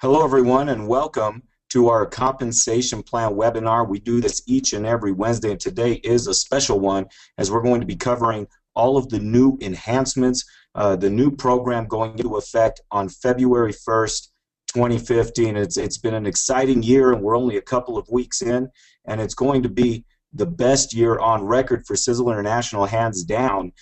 Hello, everyone, and welcome to our compensation plan webinar. We do this each and every Wednesday, and today is a special one as we're going to be covering all of the new enhancements, the new program going into effect on February 1st, 2015. It's been an exciting year, and we're only a couple of weeks in, and it's going to be the best year on record for Sizzle International, hands down,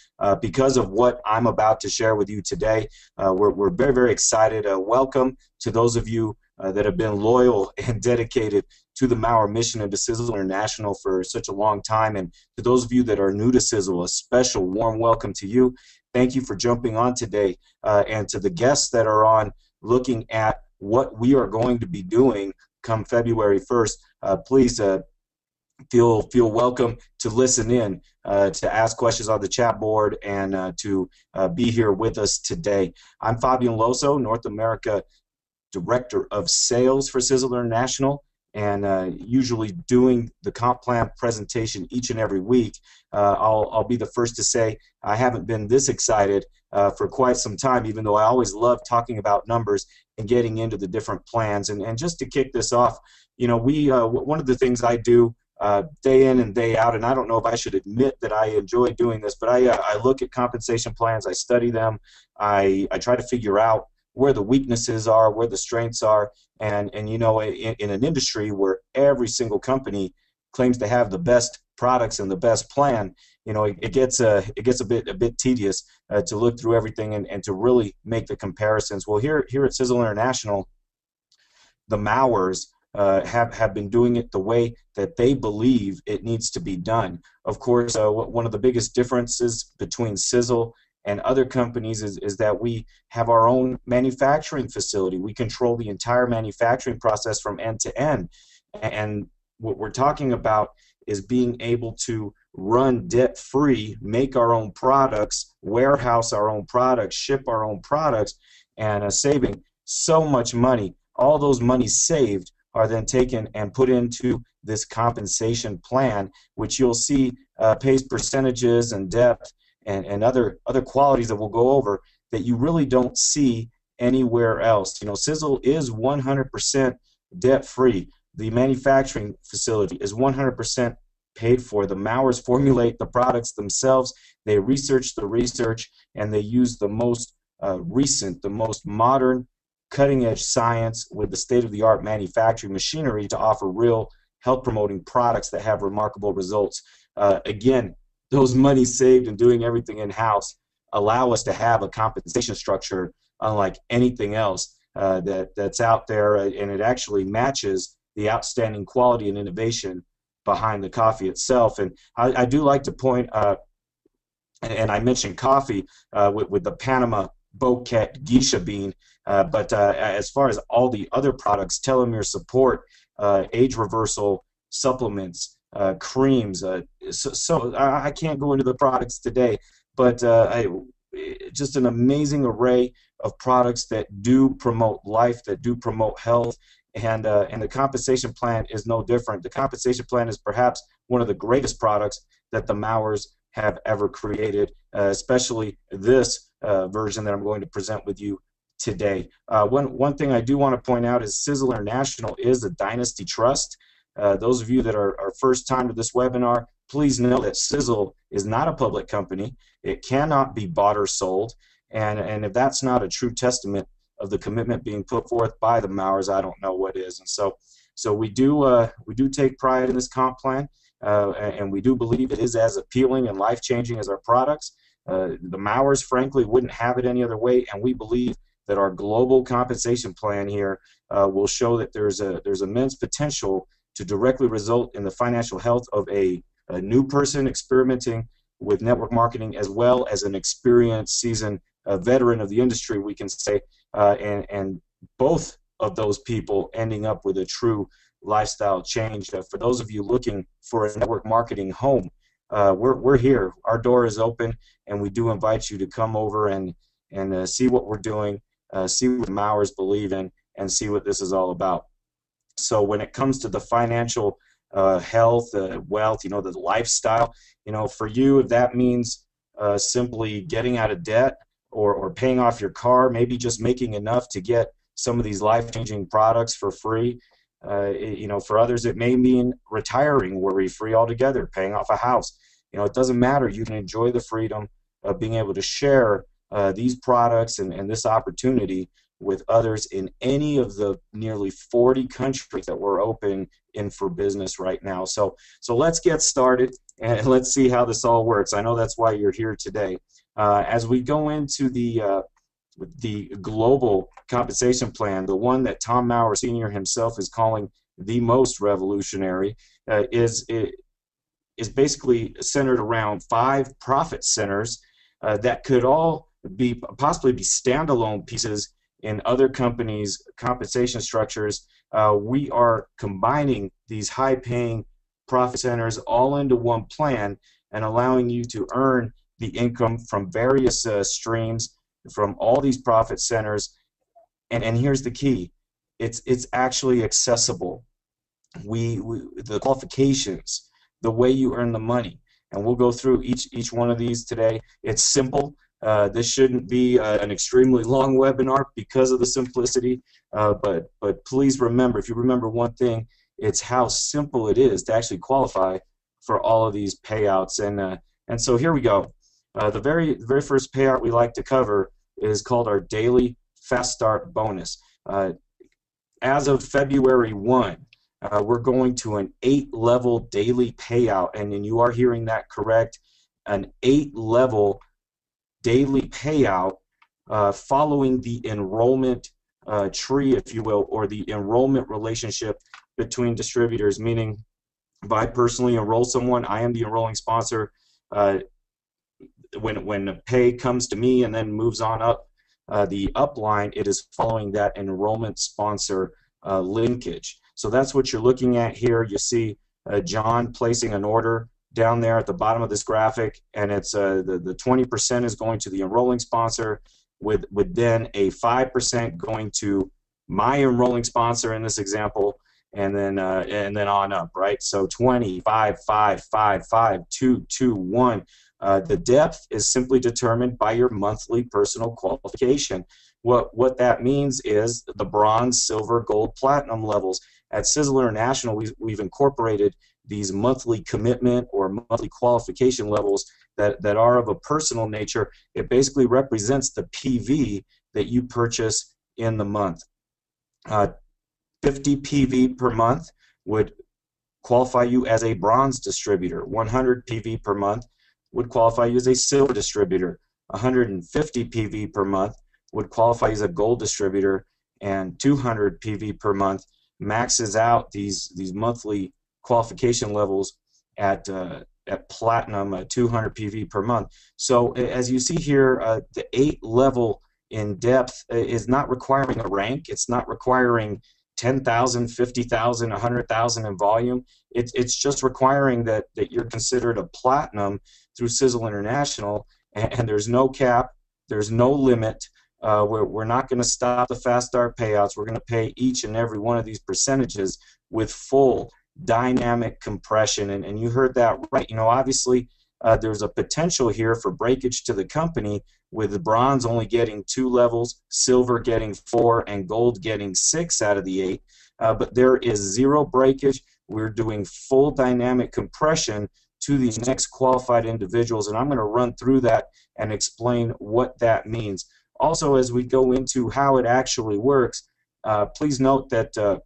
because of what I'm about to share with you today. We're very, very excited. Welcome to those of you that have been loyal and dedicated to the Mauer mission and to Sizzle International for such a long time. And to those of you that are new to Sizzle, a special warm welcome to you. Thank you for jumping on today. And to the guests that are on looking at what we are going to be doing come February 1st, please feel welcome to listen in, to ask questions on the chat board, and to be here with us today. I'm Fabian Loso, North America Director of Sales for Sizzle International, and usually doing the comp plan presentation each and every week. I'll be the first to say I haven't been this excited for quite some time, even though I always love talking about numbers and getting into the different plans. And just to kick this off, you know, one of the things I do day in and day out, and I don't know if I should admit that I enjoy doing this, but I look at compensation plans, I study them, I try to figure out where the weaknesses are, where the strengths are, and you know, in an industry where every single company claims to have the best products and the best plan, you know, it gets a bit tedious to look through everything and to really make the comparisons. Well, here at Sizzle International, the Mauers have been doing it the way that they believe it needs to be done. Of course, one of the biggest differences between Sizzle and other companies is that we have our own manufacturing facility. We control the entire manufacturing process from end to end. And what we're talking about is being able to run debt-free, make our own products, warehouse our own products, ship our own products, and saving so much money. All those monies saved are then taken and put into this compensation plan, which you'll see pays percentages and depth and other qualities that we'll go over that you really don't see anywhere else. You know, Sizzle is 100% debt-free. The manufacturing facility is 100% paid for. The Mauers formulate the products themselves. They research the research, and they use the most recent, the most modern, cutting-edge science with the state-of-the-art manufacturing machinery to offer real health-promoting products that have remarkable results. Again, those monies saved and doing everything in-house allow us to have a compensation structure unlike anything else that's out there, and it actually matches the outstanding quality and innovation behind the coffee itself. And I do like to point, and I mentioned coffee with the Panama Bouquet Geisha bean, but as far as all the other products, telomere support, age reversal supplements, creams, so I can't go into the products today, but just an amazing array of products that do promote life, that do promote health, and the compensation plan is no different. The compensation plan is perhaps one of the greatest products that the Mauers have ever created, especially this version that I'm going to present with you today. One thing I do want to point out is Sizzle International is a dynasty trust. Those of you that are first time to this webinar, please know that Sizzle is not a public company. It cannot be bought or sold, and if that's not a true testament of the commitment being put forth by the Mauers, I don't know what is. And so we do take pride in this comp plan, and we do believe it is as appealing and life-changing as our products. The Mauers, frankly, wouldn't have it any other way, and we believe that our global compensation plan here will show that there's immense potential to directly result in the financial health of a new person experimenting with network marketing, as well as an experienced, seasoned veteran of the industry, we can say, and both of those people ending up with a true lifestyle change. For those of you looking for a network marketing home, we're here. Our door is open, and we do invite you to come over and see what we're doing, see what the Mauers believe in, and see what this is all about. So when it comes to the financial health, wealth, you know, the lifestyle, you know, for you, if that means simply getting out of debt or paying off your car, maybe just making enough to get some of these life-changing products for free. You know, for others it may mean retiring worry-free altogether, paying off a house. You know, it doesn't matter. You can enjoy the freedom of being able to share these products and this opportunity with others in any of the nearly 40 countries that we're open in for business right now. So let's get started and let's see how this all works. I know that's why you're here today. As we go into the global compensation plan, the one that Tom Maurer Sr. himself is calling the most revolutionary, is basically centered around 5 profit centers that could all possibly be standalone pieces in other companies' compensation structures. We are combining these high-paying profit centers all into one plan and allowing you to earn the income from various streams from all these profit centers. And here's the key: it's actually accessible. The qualifications, the way you earn the money, and we'll go through each one of these today. It's simple. This shouldn't be an extremely long webinar because of the simplicity, but please remember, if you remember one thing, it's how simple it is to actually qualify for all of these payouts. And so here we go. The very first payout we like to cover is called our daily Fast Start bonus. As of February 1, we're going to an 8-level daily payout, and you are hearing that correct, an 8-level daily payout following the enrollment tree, if you will, or the enrollment relationship between distributors, meaning if I personally enroll someone, I am the enrolling sponsor. When the pay comes to me and then moves on up the upline, it is following that enrollment sponsor linkage. So that's what you're looking at here. You see John placing an order down there at the bottom of this graphic, and it's the 20% is going to the enrolling sponsor, with then a 5% going to my enrolling sponsor in this example, and then on up, right? So 20, 5, 5, 5, 5, 2, 2, 1. The depth is simply determined by your monthly personal qualification. What that means is the bronze, silver, gold, platinum levels. At Sizzle International, we've incorporated these monthly commitment or monthly qualification levels that are of a personal nature. It basically represents the PV that you purchase in the month. 50 PV per month would qualify you as a bronze distributor. 100 PV per month would qualify you as a silver distributor. 150 PV per month would qualify you as a gold distributor, and 200 PV per month maxes out these monthly qualification levels at platinum, 200 PV per month. So as you see here, the 8-level in depth is not requiring a rank. It's not requiring 10,000, 50,000, 100,000 in volume. It's just requiring that you're considered a platinum through Sizzle International, and there's no cap, there's no limit. We're not going to stop the Fast Start payouts. We're going to pay each and every one of these percentages with full dynamic compression, and you heard that right. You know, obviously there's a potential here for breakage to the company, with the bronze only getting 2 levels, silver getting 4, and gold getting 6 out of the 8. But there is 0 breakage. We're doing full dynamic compression to these next qualified individuals, and I'm going to run through that and explain what that means. Also, as we go into how it actually works, please note that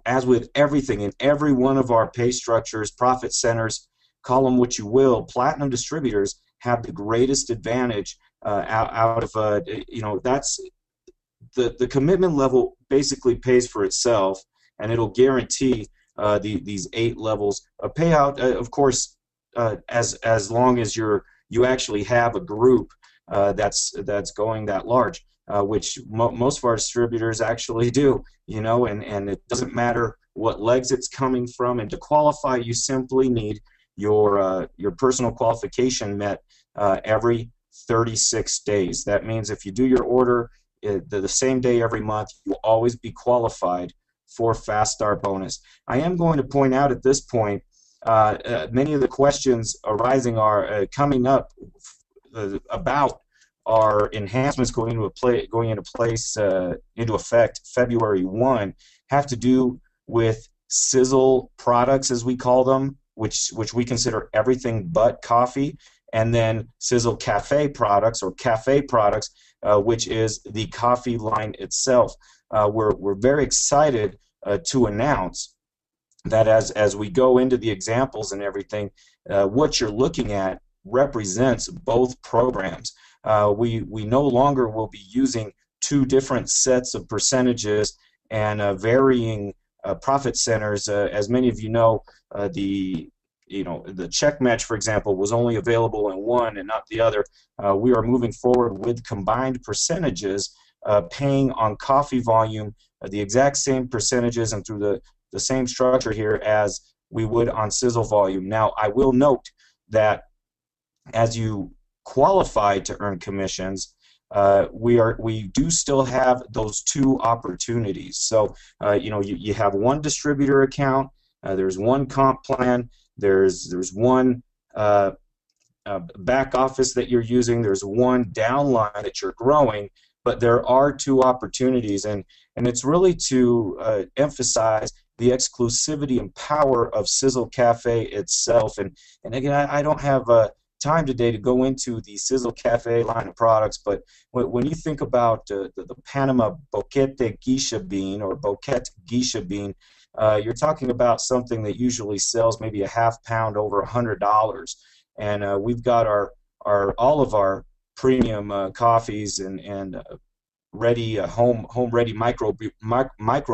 as with everything in every one of our pay structures, profit centers, call them what you will, platinum distributors have the greatest advantage out of, you know, that's the commitment level basically pays for itself, and it'll guarantee these 8 levels of payout. Of course, as long as you actually have a group that's going that large, which most of our distributors actually do, you know, and it doesn't matter what legs it's coming from. And to qualify, you simply need your personal qualification met every 36 days. That means if you do your order the same day every month, you'll always be qualified for Fast Start bonus. I am going to point out at this point, many of the questions arising are coming up about our enhancements into effect February 1 have to do with Sizzle products, as we call them, which we consider everything but coffee, and then Sizzle Cafe products, or cafe products, which is the coffee line itself. We're very excited to announce that as we go into the examples and everything, what you're looking at represents both programs. We no longer will be using two different sets of percentages and varying profit centers. As many of you know, the check match, for example, was only available in one and not the other. We are moving forward with combined percentages, paying on coffee volume the exact same percentages and through the same structure here as we would on Sizzle volume. Now, I will note that as you qualify to earn commissions, we do still have those two opportunities. So you have one distributor account, there's one comp plan, there's one back office that you're using, there's one downline that you're growing, but there are two opportunities, and it's really to emphasize the exclusivity and power of Sizzle Cafe itself. And again, I don't have time today to go into the Sizzle Cafe line of products, but when you think about the Panama Boquete Geisha bean, or Boquete Geisha bean, you're talking about something that usually sells maybe a half pound over $100, and we've got all of our premium coffees and ready home ready micro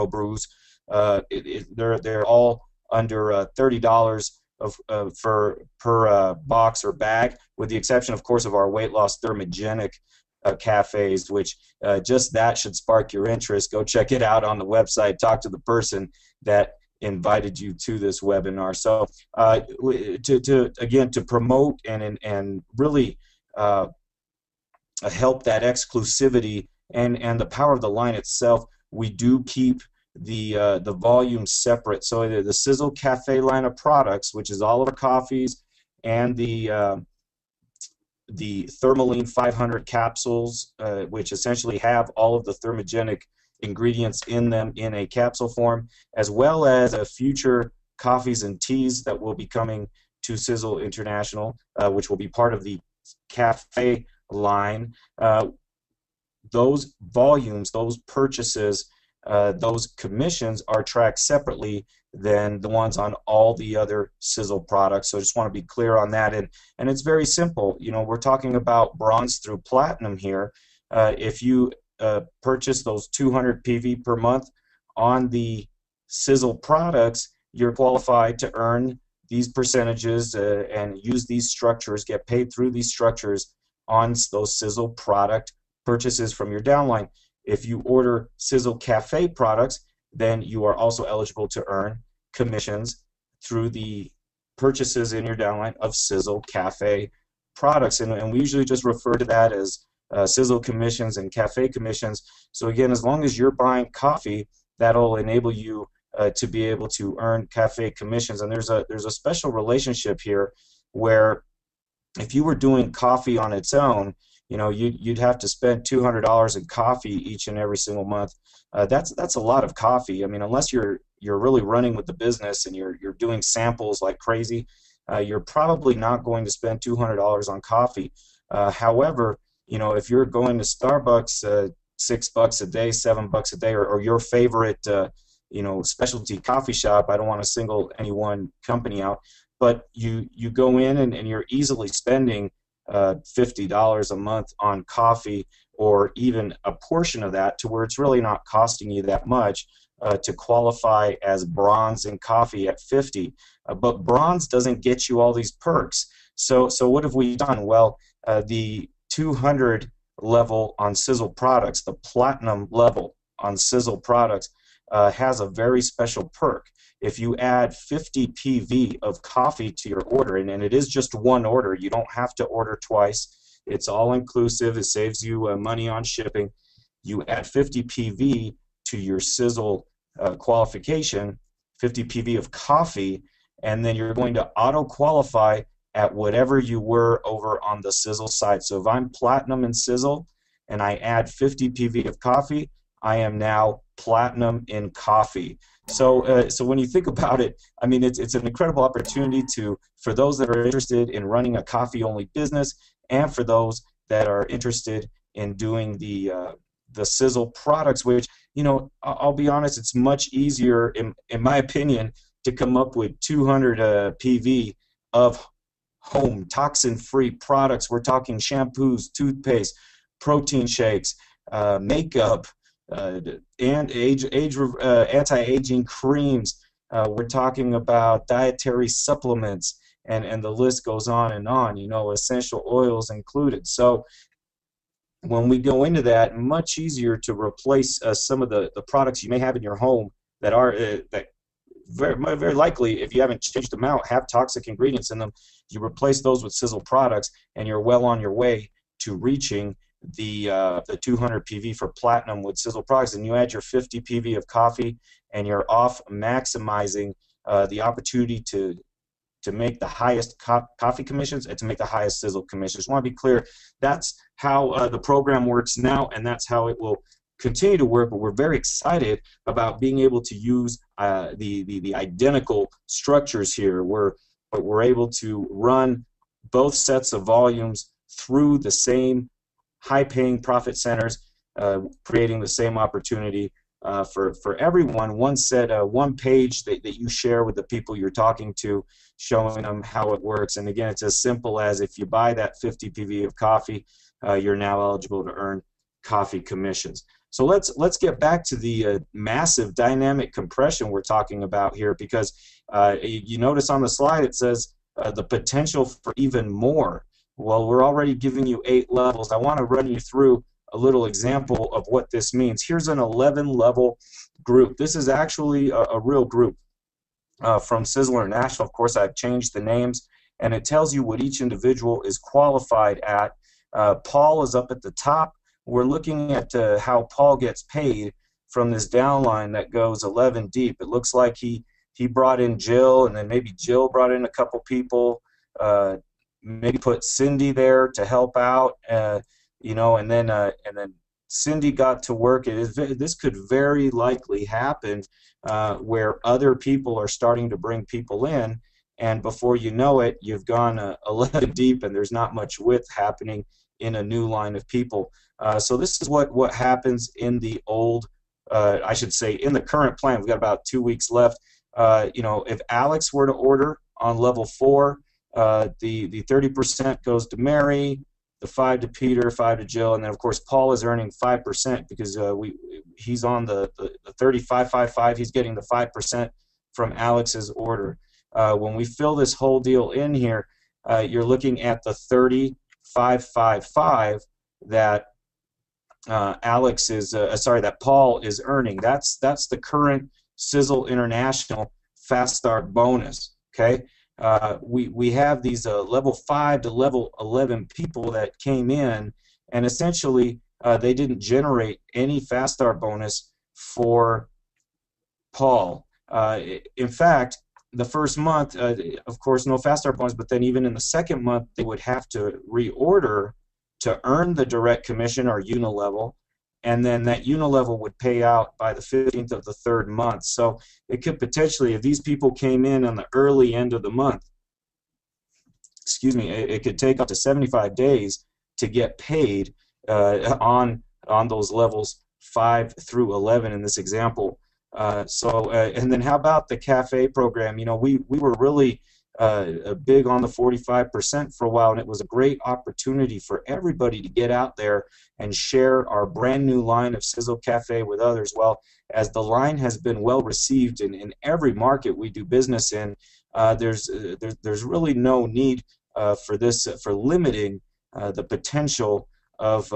brews. They're all under $30 per box or bag, with the exception, of course, of our weight loss thermogenic cafes, which just that should spark your interest. Go check it out on the website. Talk to the person that invited you to this webinar. So to promote and really help that exclusivity and the power of the line itself, we do keep the volume separate. So the Sizzle Cafe line of products, which is all of our coffees, and the Thermaline 500 capsules, which essentially have all of the thermogenic ingredients in them in a capsule form, as well as future coffees and teas that will be coming to Sizzle International, which will be part of the cafe line. Those volumes, those purchases, those commissions are tracked separately than the ones on all the other Sizzle products. So I just want to be clear on that. And it's very simple. We're talking about bronze through platinum here. If you purchase those 200 PV per month on the Sizzle products, you're qualified to earn these percentages and use these structures, get paid through these structures on those Sizzle product purchases from your downline. If you order Sizzle Cafe products, then you are also eligible to earn commissions through the purchases in your downline of Sizzle Cafe products. And we usually just refer to that as Sizzle commissions and Cafe commissions. So again, as long as you're buying coffee, that'll enable you to be able to earn Cafe commissions. And there's a special relationship here where if you were doing coffee on its own, you'd have to spend $200 in coffee each and every single month. That's a lot of coffee. I mean, unless you're really running with the business and you're doing samples like crazy, you're probably not going to spend $200 on coffee. However, if you're going to Starbucks $6 a day, $7 a day, or your favorite specialty coffee shop, I don't want to single any one company out, but you go in and you're easily spending $50 a month on coffee, or even a portion of that, to where it's really not costing you that much to qualify as bronze in coffee at 50. But bronze doesn't get you all these perks. So what have we done? Well, the 200 level on Sizzle products, the platinum level on Sizzle products, has a very special perk. If you add 50 PV of coffee to your order, and it is just one order, you don't have to order twice, it's all inclusive, it saves you money on shipping. You add 50 PV to your Sizzle qualification, 50 PV of coffee, and then you're going to auto-qualify at whatever you were over on the Sizzle side. So if I'm platinum in Sizzle and I add 50 PV of coffee, I am now platinum in coffee. So when you think about it, I mean, it's an incredible opportunity for those that are interested in running a coffee-only business, and for those that are interested in doing the Sizzle products, which, you know, I'll be honest, it's much easier, in my opinion, to come up with 200 PV of home toxin-free products. We're talking shampoos, toothpaste, protein shakes, makeup, and anti-aging creams. We're talking about dietary supplements, and the list goes on and on. You know, essential oils included. So when we go into that, much easier to replace some of the products you may have in your home that are that very likely, if you haven't changed them out, have toxic ingredients in them. You replace those with Sizzle products, and you're well on your way to reaching the 200 PV for platinum with Sizzle products. And you add your 50 PV of coffee, and you're off maximizing the opportunity to make the highest coffee commissions and to make the highest Sizzle commissions. I want to be clear, that's how the program works now, and that's how it will continue to work. But we're very excited about being able to use the identical structures here, where we're able to run both sets of volumes through the same high-paying profit centers, creating the same opportunity for everyone. One page that you share with the people you're talking to, showing them how it works. And again, it's as simple as, if you buy that 50 PV of coffee, you're now eligible to earn coffee commissions. So let's get back to the massive dynamic compression we're talking about here, because you notice on the slide it says the potential for even more. Well, we're already giving you 8 levels. I want to run you through a little example of what this means. Here's an 11-level group. This is actually a real group from Sizzle International. Of course, I've changed the names, and it tells you what each individual is qualified at. Paul is up at the top. We're looking at how Paul gets paid from this downline that goes 11 deep. It looks like he brought in Jill, and then maybe Jill brought in a couple people, maybe put Cindy there to help out, you know, and then Cindy got to work. This could very likely happen where other people are starting to bring people in, and before you know it, you've gone 11 deep, and there's not much width happening in a new line of people. So this is what happens in the old, I should say, in the current plan. We've got about 2 weeks left. You know, if Alex were to order on level 4, the 30% goes to Mary, the 5 to Peter, 5 to Jill, and then of course Paul is earning 5% because he's on the 35.55. He's getting the 5% from Alex's order. When we fill this whole deal in here, you're looking at the 30.555 that that Paul is earning. That's the current Sizzle International Fast Start bonus. Okay. We have these level 5 to level 11 people that came in, and essentially they didn't generate any Fast Start bonus for Paul. In fact, the first month, of course, no Fast Start bonus, but then even in the second month, they would have to reorder to earn the direct commission or unilevel, and then that unilevel would pay out by the 15th of the 3rd month. So it could potentially, if these people came in on the early end of the month, excuse me, it could take up to 75 days to get paid on those levels 5 through 11 in this example. And then how about the cafe program? You know, we were really big on the 45% for a while, and it was a great opportunity for everybody to get out there and share our brand new line of Sizzle Cafe with others. Well, as the line has been well received in every market we do business in, there's really no need for limiting the potential of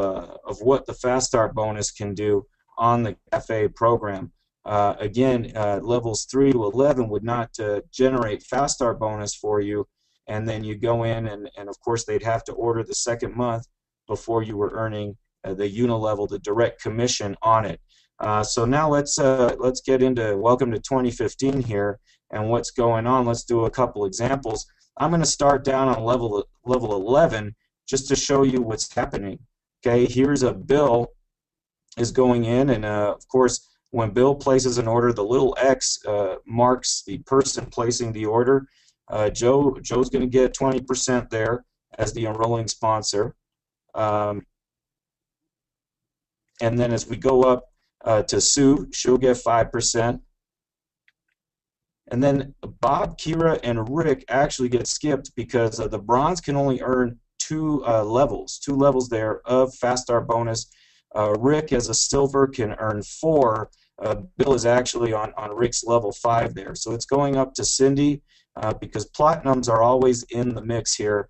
what the Fast Start bonus can do on the cafe program. Again, levels 3 to 11 would not generate Fast Start bonus for you, and then you go in and of course they'd have to order the second month before you were earning the unilevel, the direct commission on it. So now let's get into welcome to 2015 here and what's going on. Let's do a couple examples. I'm going to start down on level 11 just to show you what's happening. Okay, here's a Bill is going in, and of course, when Bill places an order, the little X marks the person placing the order. Joe's going to get 20% there as the enrolling sponsor. And then as we go up to Sue, she'll get 5%. And then Bob, Kira, and Rick actually get skipped because the bronze can only earn two levels there of Fast Start bonus. Rick, as a silver, can earn 4. Bill is actually on Rick's level 5 there. So it's going up to Cindy because platinums are always in the mix here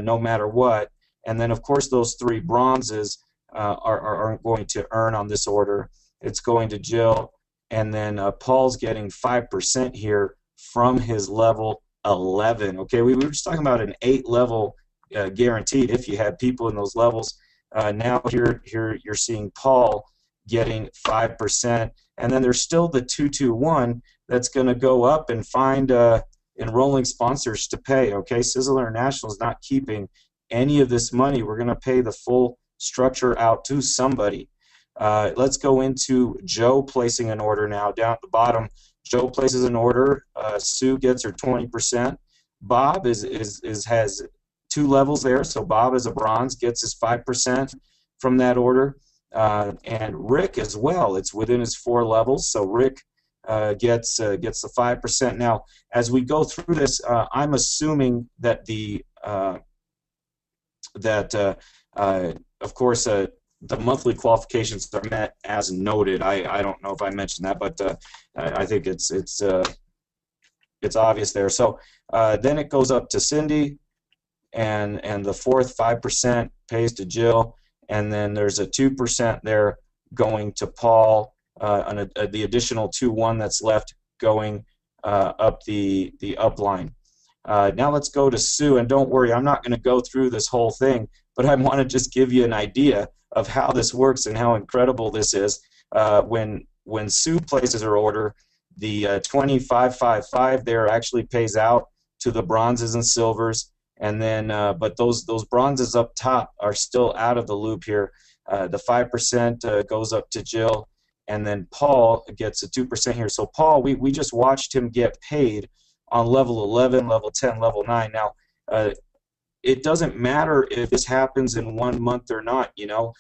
no matter what. And then, of course, those 3 bronzes are going to earn on this order. It's going to Jill. And then Paul's getting 5% here from his level 11. Okay, we were just talking about an 8-level guaranteed if you had people in those levels. Now here you're seeing Paul getting 5%, and then there's still the 221 that's going to go up and find enrolling sponsors to pay. Okay, Sizzle International is not keeping any of this money. We're going to pay the full structure out to somebody. Let's go into Joe placing an order now. Down at the bottom, Joe places an order. Sue gets her 20%. Bob has 2 levels there, so Bob is a bronze, gets his 5% from that order. And Rick as well. It's within his 4 levels, so Rick gets the 5%. Now, as we go through this, I'm assuming that of course, the monthly qualifications are met as noted. I don't know if I mentioned that, but I think it's obvious there. So then it goes up to Cindy, and the fourth 5% pays to Jill, and then there's a 2% there going to Paul, and the additional 2-1 that's left going up the upline. Now let's go to Sue, and don't worry, I'm not going to go through this whole thing, but I want to just give you an idea of how this works and how incredible this is. When Sue places her order, the 2555 there actually pays out to the bronzes and silvers, and then but those bronzes up top are still out of the loop here. The 5% goes up to Jill, and then Paul gets a 2% here. So Paul, we just watched him get paid on level 11, level 10, level 9. Now, it doesn't matter if this happens in 1 month or not. You know,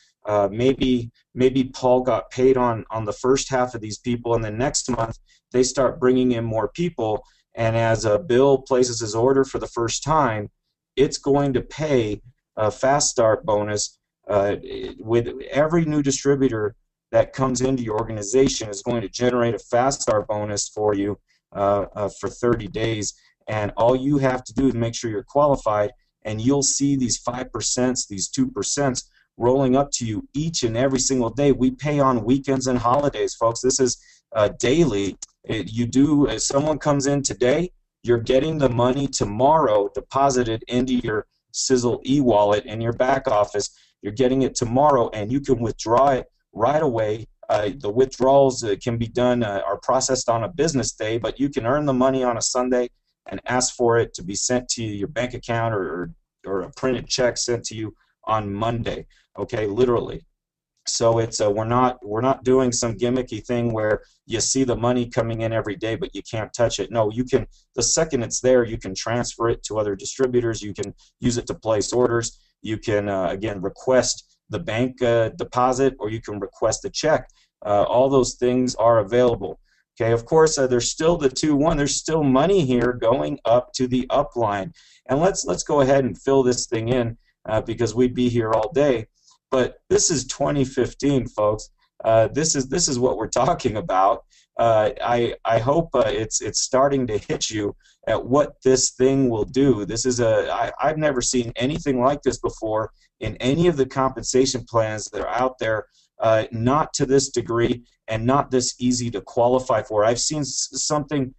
maybe Paul got paid on the first half of these people, and then next month they start bringing in more people. And as Bill places his order for the first time, it's going to pay a fast start bonus. With every new distributor that comes into your organization is going to generate a fast start bonus for you for 30 days. And all you have to do is make sure you're qualified, and you'll see these 5%, these 2% rolling up to you each and every single day. We pay on weekends and holidays, folks. This is daily. If someone comes in today, you're getting the money tomorrow deposited into your Sizzle e-wallet in your back office. You're getting it tomorrow, and you can withdraw it right away. The withdrawals can be done, are processed on a business day, but you can earn the money on a Sunday and ask for it to be sent to your bank account or a printed check sent to you on Monday. Okay, literally. So it's we're not doing some gimmicky thing where you see the money coming in every day but you can't touch it. No, you can. The second it's there, you can transfer it to other distributors. You can use it to place orders. You can again request the bank deposit, or you can request a check. All those things are available. Okay, of course, there's still the 2-1. There's still money here going up to the upline. And let's go ahead and fill this thing in because we'd be here all day. But this is 2015, folks. This is what we're talking about. I hope it's starting to hit you at what this thing will do. This is I've never seen anything like this before in any of the compensation plans that are out there. Not to this degree and not this easy to qualify for. I've seen something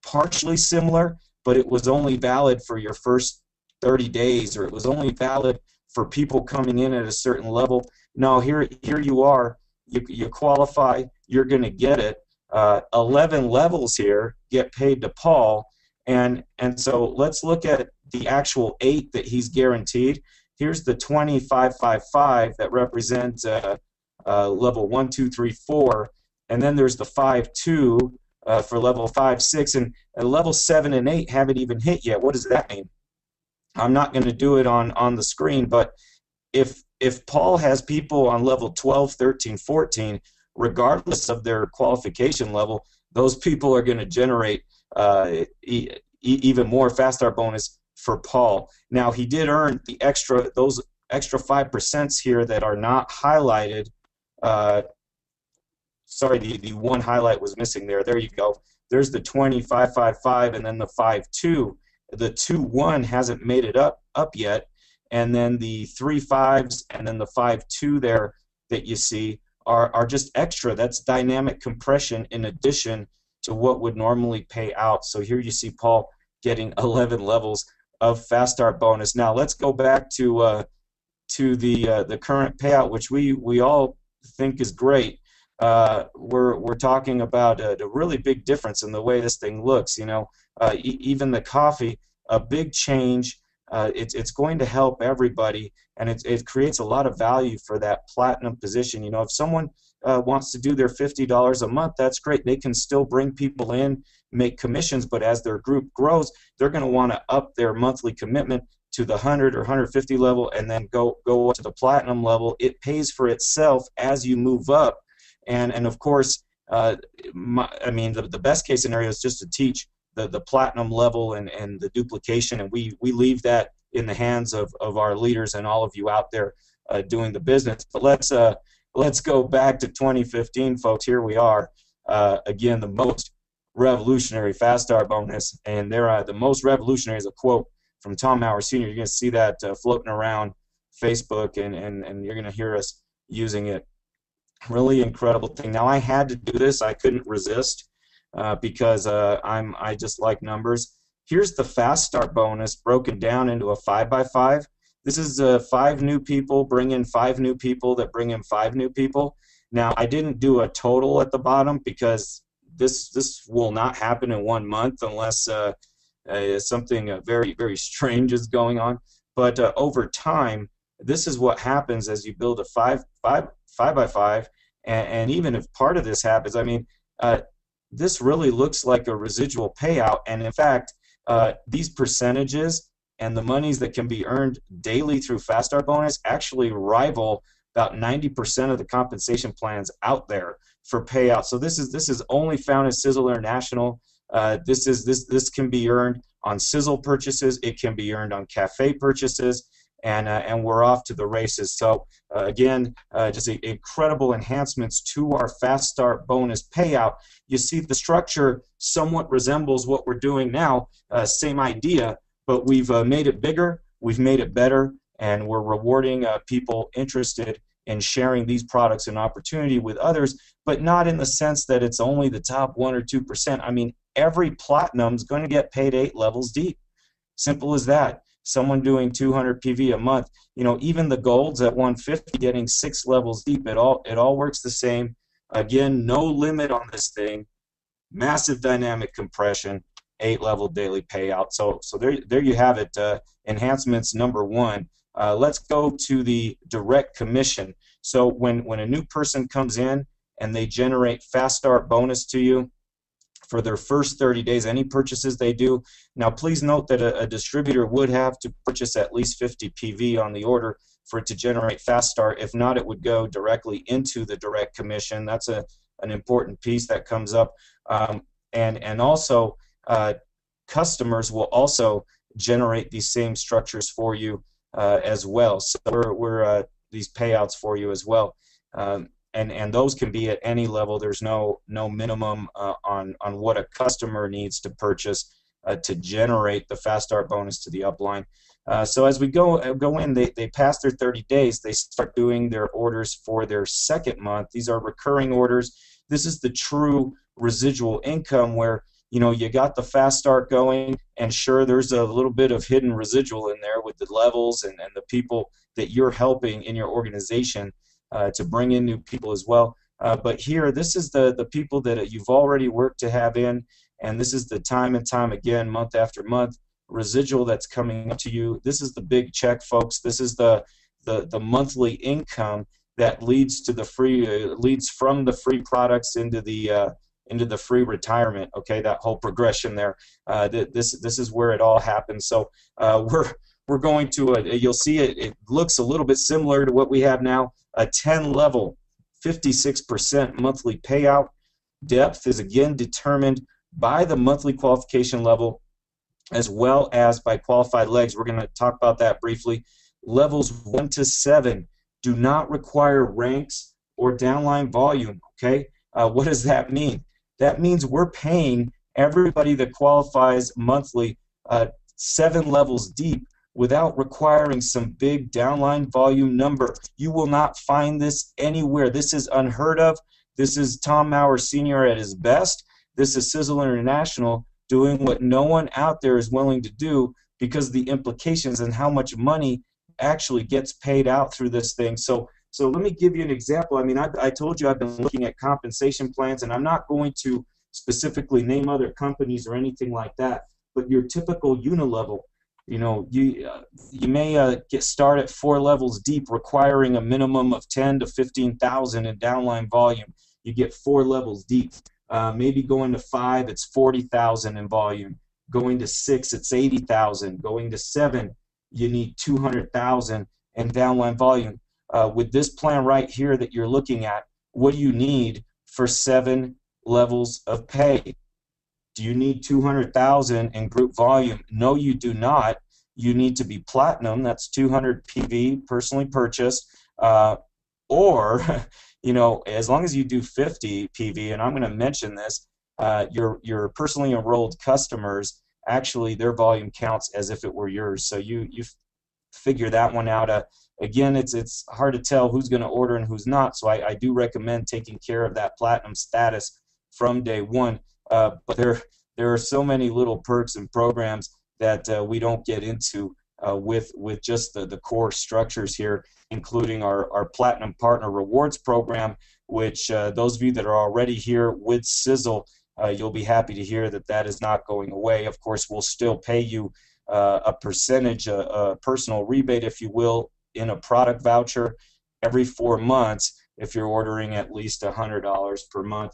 partially similar, but it was only valid for your first 30 days, or it was only valid for people coming in at a certain level. No, here you are. You qualify. You're going to get it. 11 levels here get paid to Paul, And so let's look at the actual 8 that he's guaranteed. Here's the 2555 that represents level 1, 2, 3, 4, and then there's the 5-2 for level 5, 6, and level 7 and 8 haven't even hit yet. What does that mean? I'm not going to do it on the screen, but if Paul has people on level 12, 13, 14, regardless of their qualification level, those people are going to generate even more fast start bonus for Paul. Now, he did earn those extra 5% here that are not highlighted. Sorry, the one highlight was missing there. There you go. There's the 2555 and then the 52. The 2-1 hasn't made it up yet, and then the 3-5s and then the 5-2 there that you see are just extra. That's dynamic compression in addition to what would normally pay out. So here you see Paul getting 11 levels of fast start bonus. Now let's go back to the current payout, which we all think is great. We're talking about a really big difference in the way this thing looks. You know, even the coffee, a big change. It's going to help everybody, and it creates a lot of value for that platinum position. You know, if someone wants to do their $50 a month, that's great. They can still bring people in, make commissions, but as their group grows, they're going to want to up their monthly commitment to the 100 or 150 level, and then go up to the platinum level. It pays for itself as you move up, and of course, I mean, the best case scenario is just to teach the platinum level and the duplication, and we leave that in the hands of our leaders and all of you out there doing the business. But let's go back to 2015, folks. Here we are, again, the most revolutionary fast start bonus, and the most revolutionary is a quote from Tom Howard Sr. You're going to see that floating around Facebook, and you're going to hear us using it. Really incredible thing. Now, I had to do this. I couldn't resist. Because I just like numbers. Here's the fast start bonus broken down into a 5x5. This is 5 new people bring in 5 new people that bring in 5 new people. Now, I didn't do a total at the bottom because this will not happen in 1 month unless something very, very strange is going on. But over time, this is what happens as you build a 5x5, and even if part of this happens, I mean, this really looks like a residual payout, and in fact, these percentages and the monies that can be earned daily through fast start bonus actually rival about 90% of the compensation plans out there for payout. So this is only found at Sizzle International. This can be earned on Sizzle purchases. It can be earned on cafe purchases. And we're off to the races. So again, just incredible enhancements to our fast start bonus payout. You see the structure somewhat resembles what we're doing now, same idea, but we've made it bigger, we've made it better, and we're rewarding people interested in sharing these products and opportunity with others, but not in the sense that it's only the top 1 or 2%. I mean, every platinum's going to get paid 8 levels deep. Simple as that. Someone doing 200 PV a month, you know, even the golds at 150 getting 6 levels deep, it all works the same. Again, no limit on this thing. Massive dynamic compression, 8-level daily payout. So there you have it. Enhancements number 1. Let's go to the direct commission. So when a new person comes in and they generate fast start bonus to you, for their first 30 days, any purchases they do. Now, please note that a distributor would have to purchase at least 50 PV on the order for it to generate fast start. If not, it would go directly into the direct commission. That's an important piece that comes up. And also, customers will also generate these same structures for you as well. So we're these payouts for you as well. And those can be at any level. There's no minimum on what a customer needs to purchase to generate the fast start bonus to the upline. So as we go in, they pass their 30 days. They start doing their orders for their second month. These are recurring orders. This is the true residual income where, you know, you got the fast start going, and sure, there's a little bit of hidden residual in there with the levels and the people that you're helping in your organization to bring in new people as well. But here, this is the people that you've already worked to have in, and this is the time and time again, month after month, residual that's coming up to you. This is the big check, folks. This is the monthly income that leads to the free leads from the free products into the free retirement. Okay, that whole progression there. This is where it all happens. So we're going to you'll see it looks a little bit similar to what we have now. A 10 level 56% monthly payout. Depth is again determined by the monthly qualification level as well as by qualified legs. We're going to talk about that briefly. Levels 1 to 7 do not require ranks or downline volume. Okay, what does that mean? That means we're paying everybody that qualifies monthly 7 levels deep without requiring some big downline volume number. You will not find this anywhere. This is unheard of. This is Tom Maurer Sr. at his best. This is Sizzle International doing what no one out there is willing to do because of the implications and how much money actually gets paid out through this thing. So let me give you an example. I mean, I told you I've been looking at compensation plans, and I'm not going to specifically name other companies or anything like that, but your typical unilevel, you know, you may get started at 4 levels deep, requiring a minimum of 10 to 15,000 in downline volume. You get 4 levels deep. Maybe going to 5, it's 40,000 in volume. Going to 6, it's 80,000. Going to 7, you need 200,000 in downline volume. With this plan right here that you're looking at, what do you need for 7 levels of pay? Do you need 200,000 in group volume? No, you do not. You need to be platinum. That's 200 PV, personally purchased, or you know, as long as you do 50 PV, and I'm going to mention this, your personally enrolled customers, actually their volume counts as if it were yours. So you figure that one out. Again, it's hard to tell who's going to order and who's not, so I do recommend taking care of that platinum status from day one. But there are so many little perks and programs that we don't get into with just the core structures here, including our Platinum Partner Rewards Program, which those of you that are already here with Sizzle, you'll be happy to hear that that is not going away. Of course, we'll still pay you a percentage, a personal rebate, if you will, in a product voucher every 4 months if you're ordering at least $100 per month.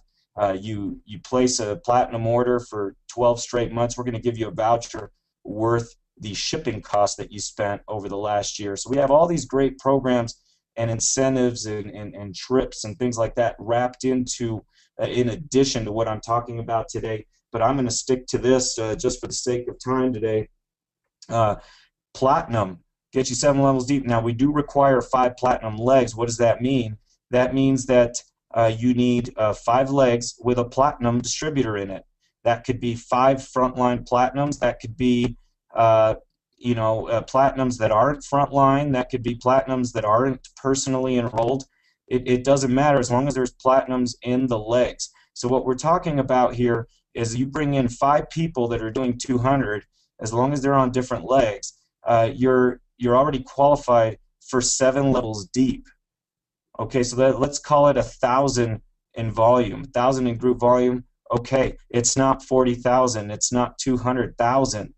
You place a platinum order for 12 straight months, we're going to give you a voucher worth the shipping cost that you spent over the last year. So we have all these great programs and incentives and trips and things like that wrapped into in addition to what I'm talking about today. But I'm going to stick to this just for the sake of time today. Platinum, get you 7 levels deep. Now we do require 5 platinum legs. What does that mean? That means that you need 5 legs with a platinum distributor in it. That could be 5 frontline platinums. That could be platinums that aren't frontline. That could be platinums that aren't personally enrolled. It doesn't matter as long as there's platinums in the legs. So what we're talking about here is you bring in 5 people that are doing 200, as long as they're on different legs, you're already qualified for 7 levels deep. Okay, so let's call it 1,000 in volume, 1,000 in group volume. Okay, it's not 40,000, it's not 200,000,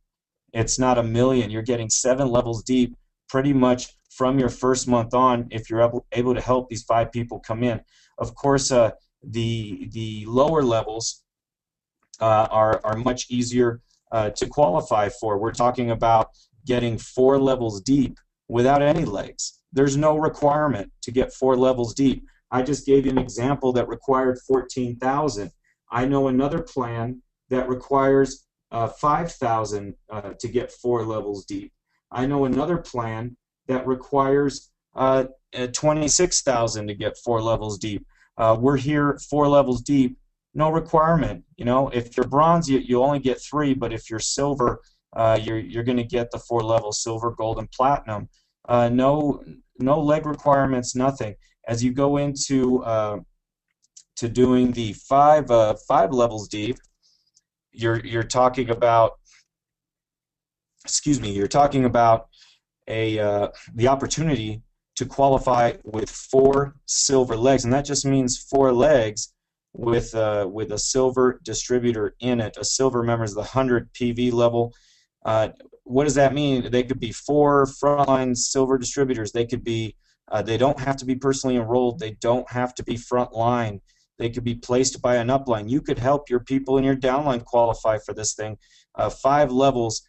it's not 1,000,000. You're getting 7 levels deep pretty much from your first month on if you're able to help these 5 people come in. Of course, the lower levels are much easier to qualify for. We're talking about getting 4 levels deep without any legs. There's no requirement to get 4 levels deep. I just gave you an example that required 14,000. I know another plan that requires 5,000 to get 4 levels deep. I know another plan that requires 26,000 to get 4 levels deep. We're here at 4 levels deep, no requirement. You know, if you're bronze, you only get 3, but if you're silver, you're going to get the 4 levels: silver, gold, and platinum. No leg requirements, nothing. As you go into to doing the 5 levels deep, you're talking about, you're talking about the opportunity to qualify with 4 silver legs, and that just means 4 legs with a silver distributor in it. A silver, remember, is the 100 PV level. What does that mean? They could be 4 frontline silver distributors. They could be, they don't have to be personally enrolled. They don't have to be frontline. They could be placed by an upline. You could help your people in your downline qualify for this thing. 5 levels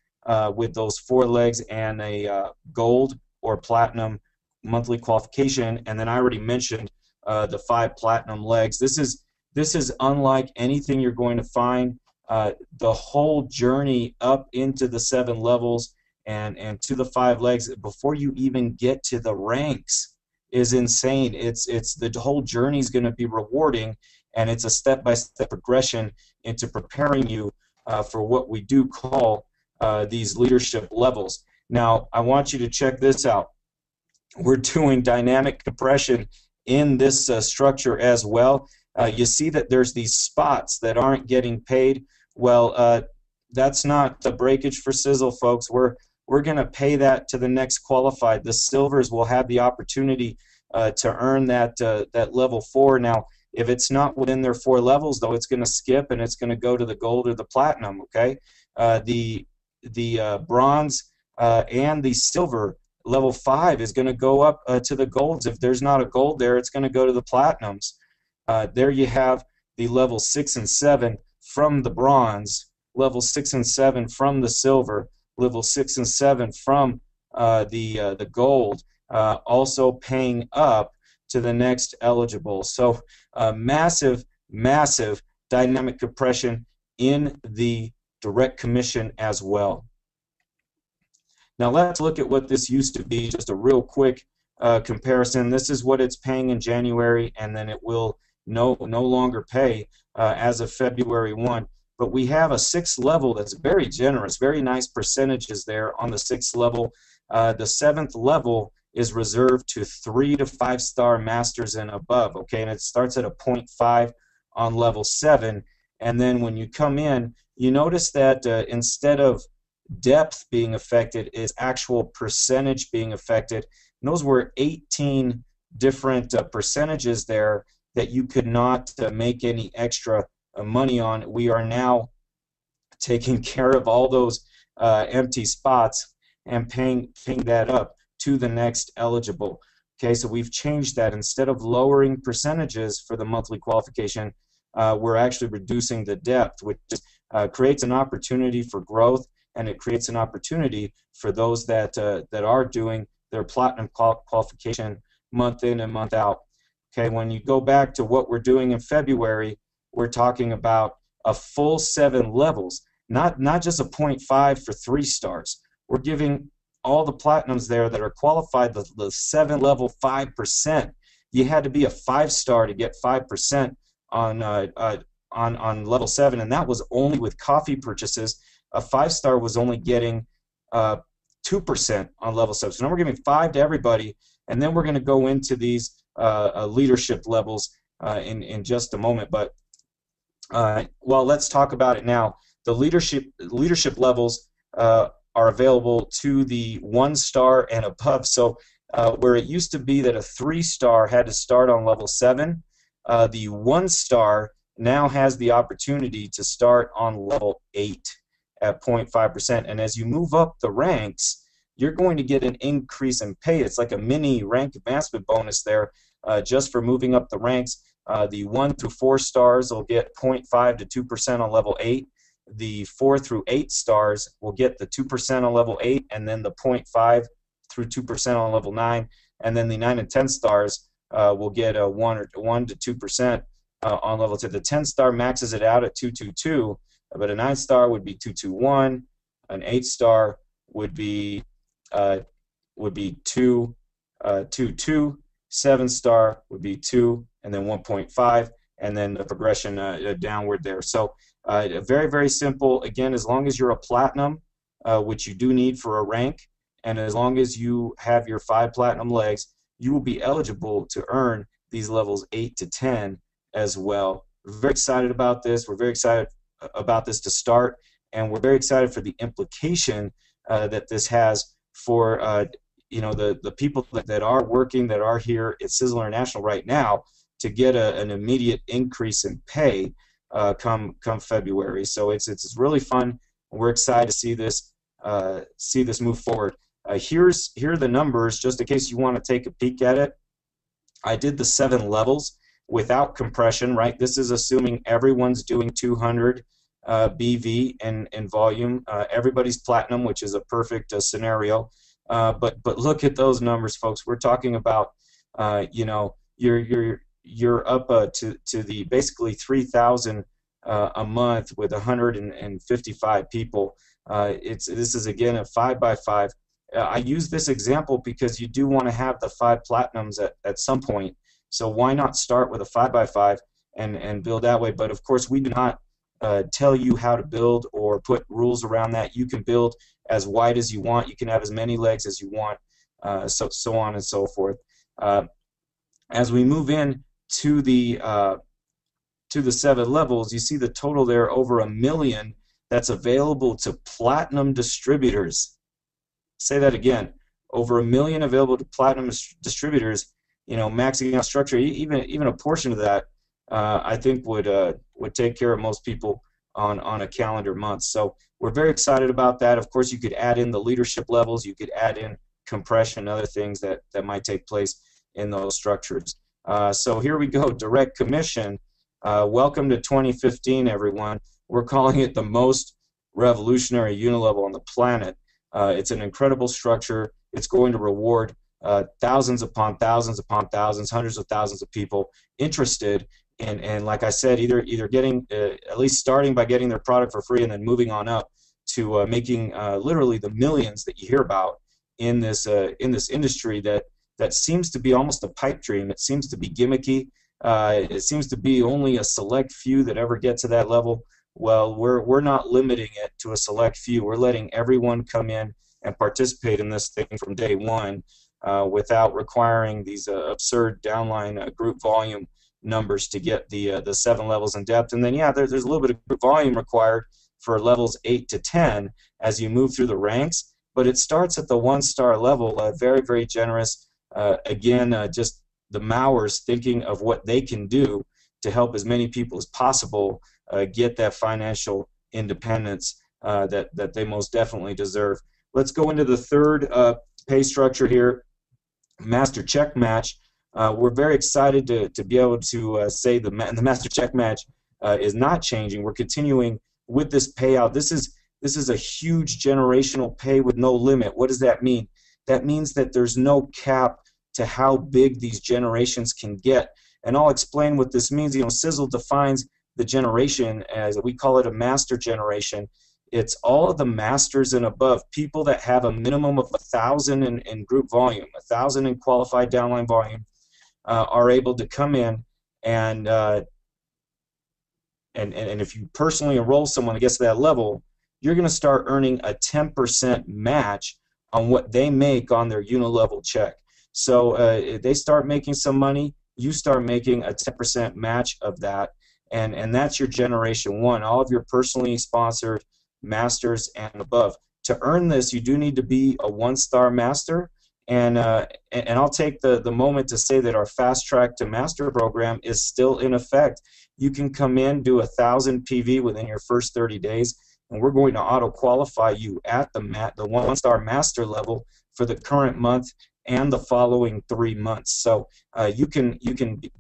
with those 4 legs and a gold or platinum monthly qualification. And then I already mentioned the 5 platinum legs. This is unlike anything you're going to find. The whole journey up into the 7 levels and to the 5 legs before you even get to the ranks is insane. It's the whole journey is going to be rewarding, and it's a step-by-step progression into preparing you for what we do call these leadership levels. Now, I want you to check this out. We're doing dynamic compression in this structure as well. You see that there's these spots that aren't getting paid. Well, that's not the breakage for Sizzle, folks. We're going to pay that to the next qualified. The silvers will have the opportunity to earn that level 4. Now, if it's not within their 4 levels, though, it's going to skip and it's going to go to the gold or the platinum. Okay, the bronze and the silver level 5 is going to go up to the golds. If there's not a gold there, it's going to go to the platinums. There you have the level 6 and 7 from the bronze, level 6 and 7 from the silver, level 6 and 7 from the gold, also paying up to the next eligible. So massive, massive dynamic compression in the direct commission as well. Now let's look at what this used to be, just a real quick comparison. This is what it's paying in January, and then it will no longer pay as of February 1. But we have a 6th level that's very generous, very nice percentages there on the 6th level. The 7th level is reserved to 3 to 5 star masters and above, okay, and it starts at a 0.5 on level 7. And then when you come in, you notice that instead of depth being affected, is actual percentage being affected. And those were 18 different percentages there that you could not make any extra money on. We are now taking care of all those empty spots and paying that up to the next eligible. Okay, so we've changed that. Instead of lowering percentages for the monthly qualification, we're actually reducing the depth, which creates an opportunity for growth, and it creates an opportunity for those that are doing their platinum qualification month in and month out. Okay, when you go back to what we're doing in February, we're talking about a full 7 levels, not just a 0.5 for 3 stars. We're giving all the platinums there that are qualified the 7 level 5%. You had to be a 5-star to get 5% on level 7, and that was only with coffee purchases. A 5-star was only getting 2% on level 7. So now we're giving 5 to everybody, and then we're going to go into these leadership levels in just a moment. But well, let's talk about it now. The leadership levels are available to the 1-star and above. So where it used to be that a 3-star had to start on level 7, the 1-star now has the opportunity to start on level 8 at 0.5%. And as you move up the ranks, you're going to get an increase in pay. It's like a mini rank advancement bonus there just for moving up the ranks. The 1 through 4 stars will get 0.5 to 2% on level 8. The 4 through 8 stars will get the 2% on level 8, and then the 0.5 through 2% on level 9. And then the 9 and 10 stars will get a 1 to 2% on level 2. The 10-star maxes it out at 222, but a 9-star would be 221. An 8-star would be 222. 7-star would be 2, and then 1.5, and then the progression downward there. So very, very simple. Again, as long as you're a platinum, which you do need for a rank, and as long as you have your 5 platinum legs, you will be eligible to earn these levels 8 to 10 as well. We're very excited about this. We're very excited about this to start, and we're very excited for the implication that this has for you know, the people that are working, that are here at Sizzle International right now. to get an immediate increase in pay come February. So it's really fun. We're excited to see this move forward. Here are the numbers, just in case you want to take a peek at it. I did the 7 levels without compression, right? This is assuming everyone's doing 200 BV in volume. Everybody's platinum, which is a perfect scenario. But look at those numbers, folks. We're talking about you know, you're up to the basically 3,000 a month with 155 people. This is again a 5x5. I use this example because you do want to have the 5 platinums at some point. So why not start with a 5x5 and build that way? But of course, we do not tell you how to build or put rules around that. You can build as wide as you want. You can have as many legs as you want, so on and so forth. As we move in to the 7 levels, you see the total there over 1 million that's available to platinum distributors. Say that again, over 1 million available to platinum distributors. You know, maxing out structure, even a portion of that, I think would take care of most people on a calendar month. So we're very excited about that. Of course, you could add in the leadership levels, you could add in compression, other things that might take place in those structures. So here we go, direct commission. Welcome to 2015, everyone. We're calling it the most revolutionary unilevel on the planet. It's an incredible structure. It's going to reward thousands upon thousands upon thousands, hundreds of thousands of people interested in, and like I said, either getting, at least starting by getting their product for free and then moving on up to making literally the millions that you hear about in this industry that seems to be almost a pipe dream. It seems to be gimmicky. It seems to be only a select few that ever get to that level. Well, we're not limiting it to a select few. We're letting everyone come in and participate in this thing from day one without requiring these absurd downline group volume numbers to get the 7 levels in depth. And then, yeah, there's a little bit of group volume required for levels 8 to 10 as you move through the ranks. But it starts at the 1-star level, very, very generous. Again, just the Mowers thinking of what they can do to help as many people as possible get that financial independence that they most definitely deserve. Let's go into the third pay structure here, Master Check Match. We're very excited to be able to say the Master Check Match is not changing. We're continuing with this payout. This is a huge generational pay with no limit. What does that mean? That means that there's no cap to how big these generations can get. And I'll explain what this means. You know, Sizzle defines the generation as, we call it a master generation. It's all of the masters and above, people that have a minimum of 1,000 in group volume, 1,000 in qualified downline volume, are able to come in and if you personally enroll someone that gets to that level, you're going to start earning a 10% match on what they make on their unilevel check. So if they start making some money, you start making a 10% match of that, and that's your generation 1, all of your personally sponsored masters and above. To earn this, you do need to be a 1-star master, and I'll take the moment to say that our Fast Track to Master program is still in effect. You can come in, do 1,000 PV within your first 30 days, and we're going to auto-qualify you at the 1-star master level for the current month and the following 3 months. So you can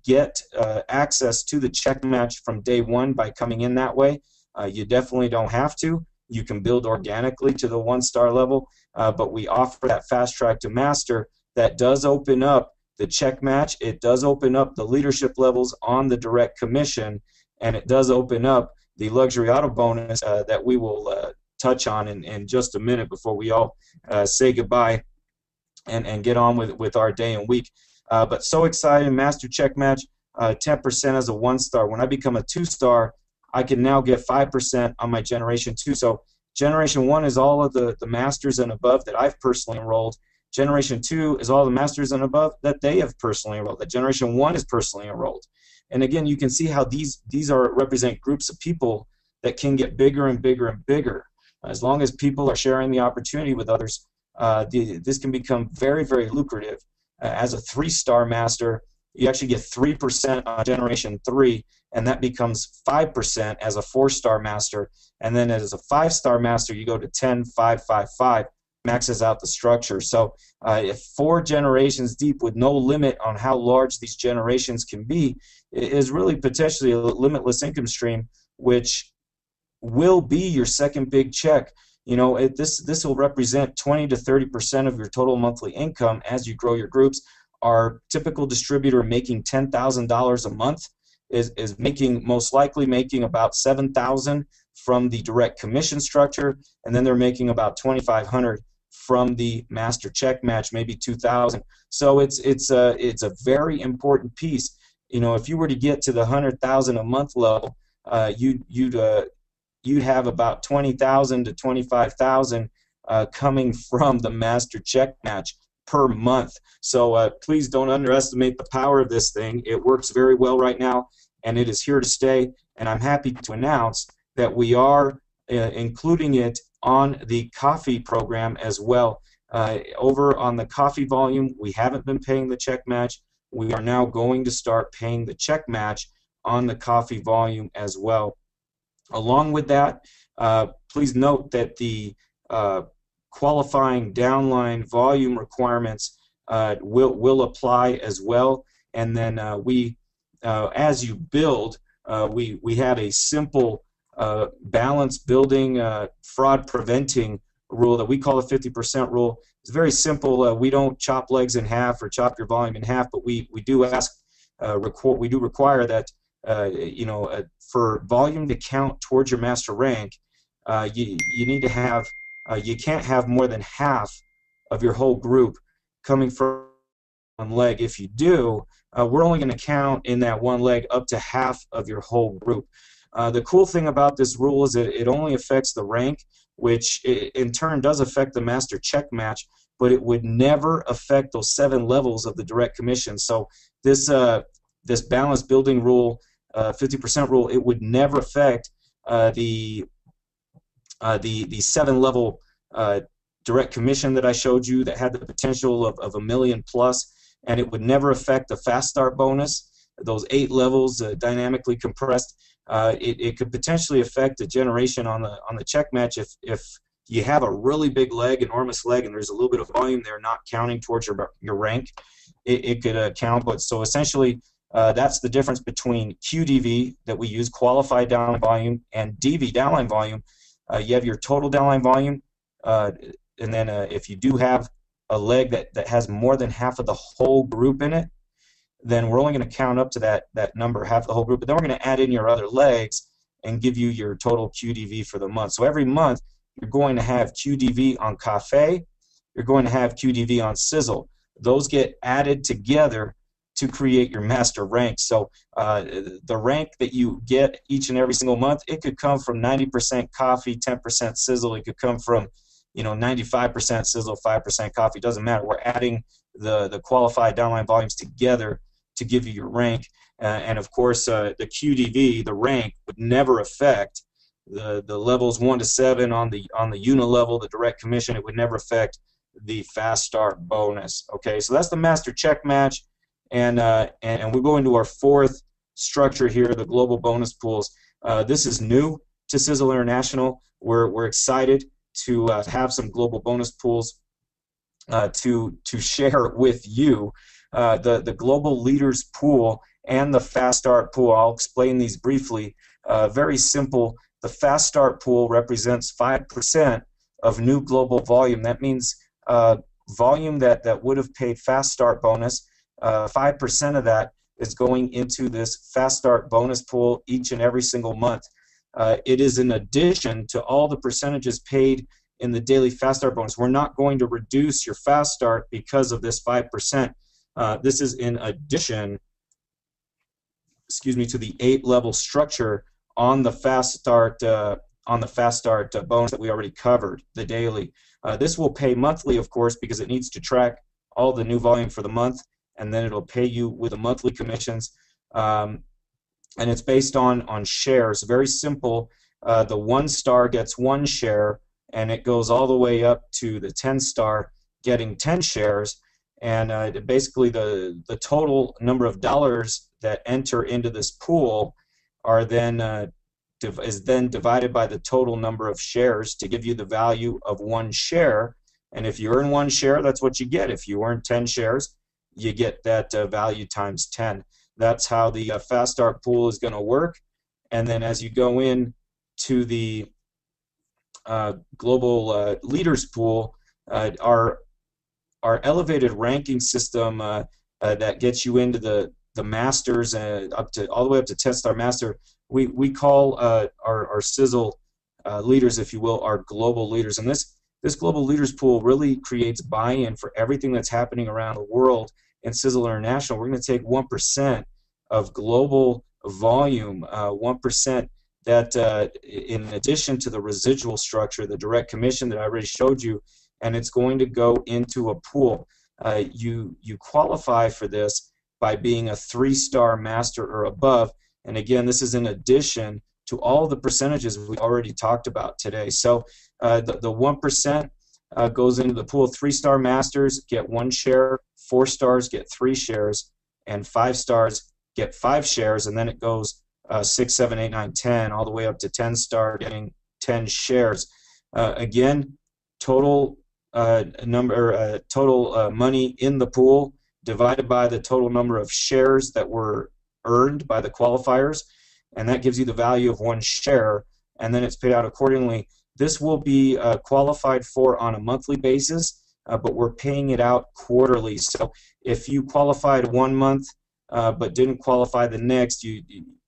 get access to the check match from day 1 by coming in that way. You definitely don't have to. You can build organically to the 1-star level, but we offer that Fast Track to Master that does open up the check match. It does open up the leadership levels on the direct commission, and it does open up the luxury auto bonus that we will touch on in just a minute before we all say goodbye and get on with our day and week. But so excited, Master Check Match, 10% as a 1-star. When I become a 2-star, I can now get 5% on my Generation 2. So Generation 1 is all of the Masters and above that I've personally enrolled. Generation 2 is all the Masters and above that they have personally enrolled, that Generation 1 is personally enrolled. And again, you can see how these represent groups of people that can get bigger and bigger and bigger. As long as people are sharing the opportunity with others, this can become very, very lucrative. As a 3-star master, you actually get 3% on generation 3, and that becomes 5% as a 4-star master. And then as a 5-star master, you go to 10, 5, 5, 5, maxes out the structure. So if 4 generations deep with no limit on how large these generations can be is really potentially a limitless income stream, which will be your second big check. You know, this will represent 20 to 30% of your total monthly income as you grow your groups. Our typical distributor making $10,000 a month is most likely making about $7,000 from the direct commission structure, and then they're making about $2,500 from the master check match, maybe $2,000. So it's a very important piece. You know, if you were to get to the $100,000 a month level, you'd have about $20,000 to $25,000 coming from the master check match per month. So please don't underestimate the power of this thing. It works very well right now, and it is here to stay. And I'm happy to announce that we are including it on the coffee program as well. Over on the coffee volume, we haven't been paying the check match. We are now going to start paying the check match on the coffee volume as well. Along with that, please note that the qualifying downline volume requirements will apply as well. And then as you build, we had a simple balance building fraud preventing rule that we call the 50% rule. It's very simple. We don't chop legs in half or chop your volume in half, but we do require that for volume to count towards your master rank, you need to have you can't have more than half of your whole group coming from one leg. If you do, we're only going to count in that one leg up to half of your whole group. The cool thing about this rule is that it only affects the rank, which in turn does affect the master check match, but it would never affect those 7 levels of the direct commission. So this balance building rule, 50% rule, it would never affect the 7-level direct commission that I showed you that had the potential of $1 million plus, and it would never affect the fast start bonus, those 8 levels dynamically compressed. It could potentially affect the generation on the check match if you have a really big leg, enormous leg, and there's a little bit of volume there not counting towards your rank. It could count. But so essentially, that's the difference between QDV that we use, qualified downline volume, and DV, downline volume. You have your total downline volume, and then if you do have a leg that has more than half of the whole group in it, then we're only going to count up to that number, half the whole group, but then we're going to add in your other legs and give you your total QDV for the month. So every month, you're going to have QDV on Cafe, you're going to have QDV on Sizzle. Those get added together to create your master rank. So the rank that you get each and every single month, it could come from 90% coffee, 10% Sizzle. It could come from 95% Sizzle, 5% coffee. Doesn't matter. We're adding the qualified downline volumes together to give you your rank. And of course, the QDV, the rank, would never affect the levels 1 to 7 on the uni level, the direct commission. It would never affect the fast start bonus. Okay, so that's the master check match. And we're going to our 4th structure here, the global bonus pools. This is new to Sizzle International. We're excited to have some global bonus pools to share with you. The global leaders pool and the fast start pool. I'll explain these briefly. Very simple. The fast start pool represents 5% of new global volume. That means volume that would have paid fast start bonus. 5% of that is going into this fast start bonus pool each and every single month. It is in addition to all the percentages paid in the daily fast start bonus. We're not going to reduce your fast start because of this 5%. This is in addition, to the 8-level structure on the fast start bonus that we already covered, the daily. This will pay monthly, of course, because it needs to track all the new volume for the month, and then it'll pay you with the monthly commissions. And it's based on shares. Very simple. The 1-star gets 1 share, and it goes all the way up to the 10-star getting 10 shares. and basically the total number of dollars that enter into this pool are then is then divided by the total number of shares to give you the value of one share. And if you earn one share, that's what you get. If you earn 10 shares, you get that value times 10. That's how the Fast Start pool is going to work. And then as you go in to the global leaders pool, our elevated ranking system that gets you into the masters up to all the way up to 10-star master, we call our Sizzle leaders, if you will, our global leaders. And this global leaders pool really creates buy-in for everything that's happening around the world. In Sizzle International, we're going to take 1% of global volume, 1% that in addition to the residual structure, the direct commission that I already showed you, and it's going to go into a pool. You qualify for this by being a 3-star master or above, and again, this is in addition to all the percentages we already talked about today. So the 1% goes into the pool. 3-star masters get 1 share, 4 stars get 3 shares, and 5 stars get 5 shares, and then it goes 6, 7, 8, 9, 10, all the way up to 10-star getting 10 shares. Again, total money in the pool divided by the total number of shares that were earned by the qualifiers, and that gives you the value of 1 share, and then it's paid out accordingly. This will be qualified for on a monthly basis, but we're paying it out quarterly. So if you qualified 1 month but didn't qualify the next,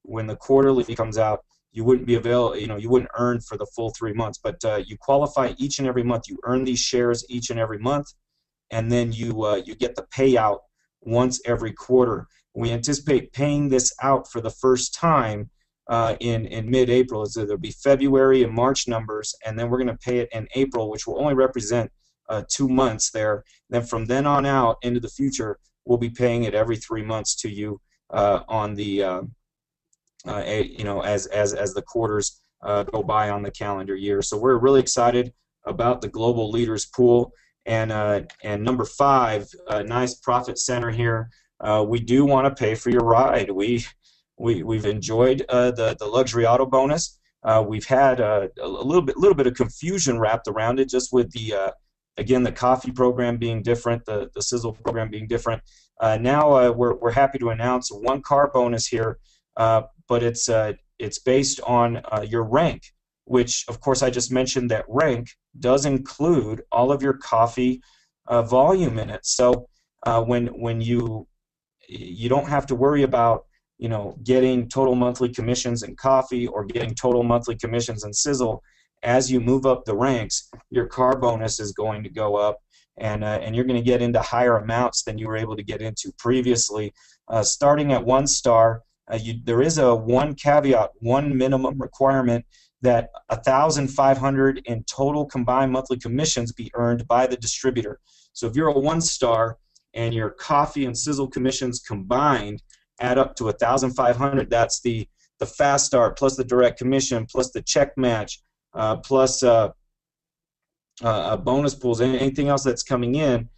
when the quarterly comes out, you wouldn't be available. You wouldn't earn for the full 3 months. But you qualify each and every month. You earn these shares each and every month, and then you get the payout once every quarter. We anticipate paying this out for the first time in mid-April. So there'll be February and March numbers, and then we're going to pay it in April, which will only represent 2 months there. Then from then on out into the future, we'll be paying it every 3 months to you on the as the quarters go by on the calendar year. So we're really excited about the global leaders pool. And number 5, nice profit center here. We do want to pay for your ride. We've enjoyed the luxury auto bonus. We've had a little bit of confusion wrapped around it, just with the again, the coffee program being different, the Sizzle program being different. Now we're happy to announce 1 car bonus here, but it's based on your rank, which of course I just mentioned that rank does include all of your coffee volume in it. So when you don't have to worry about getting total monthly commissions in coffee or getting total monthly commissions in Sizzle. As you move up the ranks, your car bonus is going to go up, and you're going to get into higher amounts than you were able to get into previously. Starting at 1 star, there is a 1 caveat, 1 minimum requirement that 1,500 in total combined monthly commissions be earned by the distributor. So if you're a 1 star and your coffee and Sizzle commissions combined add up to 1,500, that's the fast start plus the direct commission plus the check match plus bonus pools, anything else that's coming in,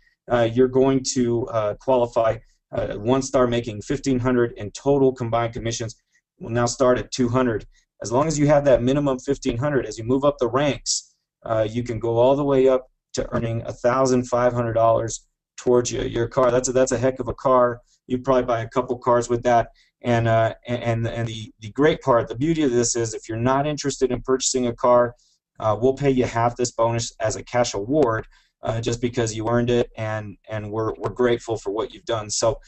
you're going to qualify. 1 star making 1,500 in total combined commissions will now start at 200. As long as you have that minimum 1,500, as you move up the ranks, you can go all the way up to earning $1,500 towards your car. That's a heck of a car. You probably buy a couple cars with that. And the great part, the beauty of this is, if you're not interested in purchasing a car, we'll pay you half this bonus as a cash award, just because you earned it, and we're grateful for what you've done. So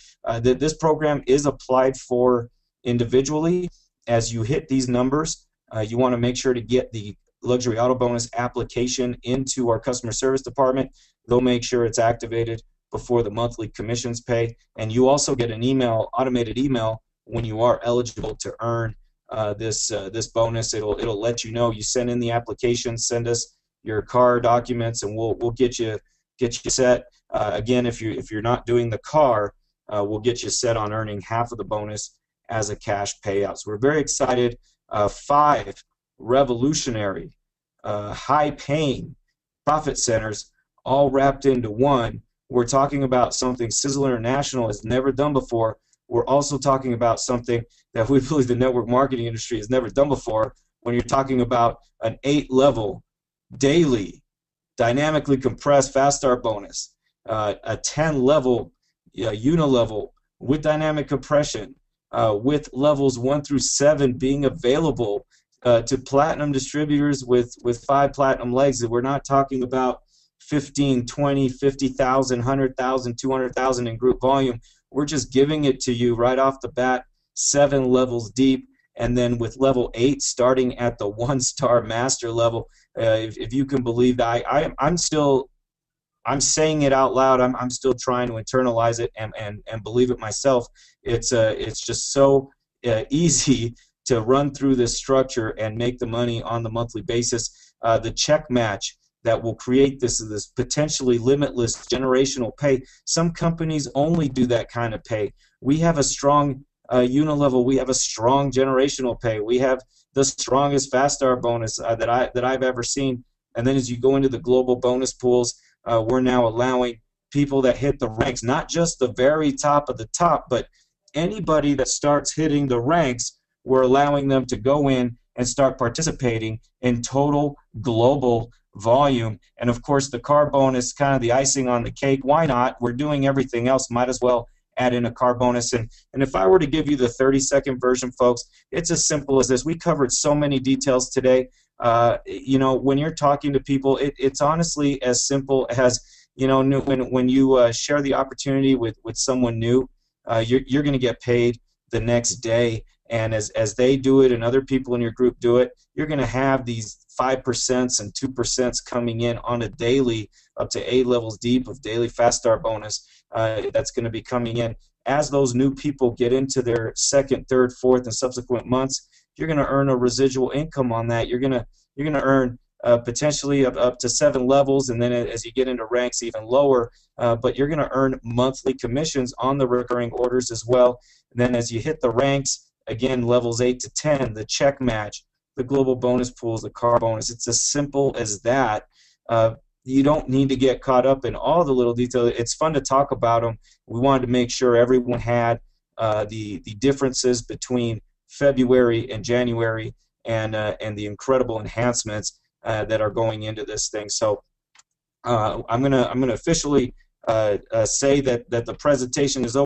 this program is applied for individually. As you hit these numbers, you want to make sure to get the luxury auto bonus application into our customer service department. They'll make sure it's activated before the monthly commissions pay, and you also get an email, automated email, when you are eligible to earn this bonus. It'll let you know. You send in the application, send us your car documents, and we'll get you set. Again, if you're not doing the car, we'll get you set on earning half of the bonus as a cash payout. So we're very excited. 5 revolutionary, high-paying profit centers, all wrapped into one. we're talking about something Sizzle International has never done before. We're also talking about something that we believe the network marketing industry has never done before when you're talking about an 8-level daily dynamically compressed fast start bonus, a 10-level unilevel with dynamic compression, with levels 1 through 7 being available to platinum distributors with 5 platinum legs. We're not talking about 15, 20, 50,000, 100,000, 200,000 in group volume. We're just giving it to you right off the bat, 7 levels deep, and then with level 8 starting at the 1-star master level. If you can believe that, I'm saying it out loud. I'm still trying to internalize it and believe it myself. It's just so easy to run through this structure and make the money on the monthly basis. The check match that will create this potentially limitless generational pay. Some companies only do that kind of pay. We have a strong unilevel. We have a strong generational pay. We have the strongest fast start bonus that I've ever seen. And then as you go into the global bonus pools, we're now allowing people that hit the ranks, not just the very top of the top, but anybody that starts hitting the ranks, we're allowing them to go in and start participating in total global volume. And of course the car bonus, kind of the icing on the cake. Why not? We're doing everything else, might as well add in a car bonus. And if I were to give you the 30-second version, folks, it's as simple as this. We covered so many details today. You know, when you're talking to people, it's honestly as simple as, you know, when you share the opportunity with someone new, you're going to get paid the next day. And as they do it and other people in your group do it, you're going to have these 5% and 2% coming in on a daily, up to 8 levels deep of daily fast start bonus. That's going to be coming in as those new people get into their second, third, fourth, and subsequent months. You're going to earn a residual income on that. You're going to earn potentially up to 7 levels, and then as you get into ranks, even lower. But you're going to earn monthly commissions on the recurring orders as well. And then as you hit the ranks, again, levels 8 to 10, the check match, the global bonus pools, the car bonus. It's as simple as that. You don't need to get caught up in all the little details. It's fun to talk about them. We wanted to make sure everyone had the differences between February and January and the incredible enhancements that are going into this thing. So I'm gonna officially say that the presentation is over.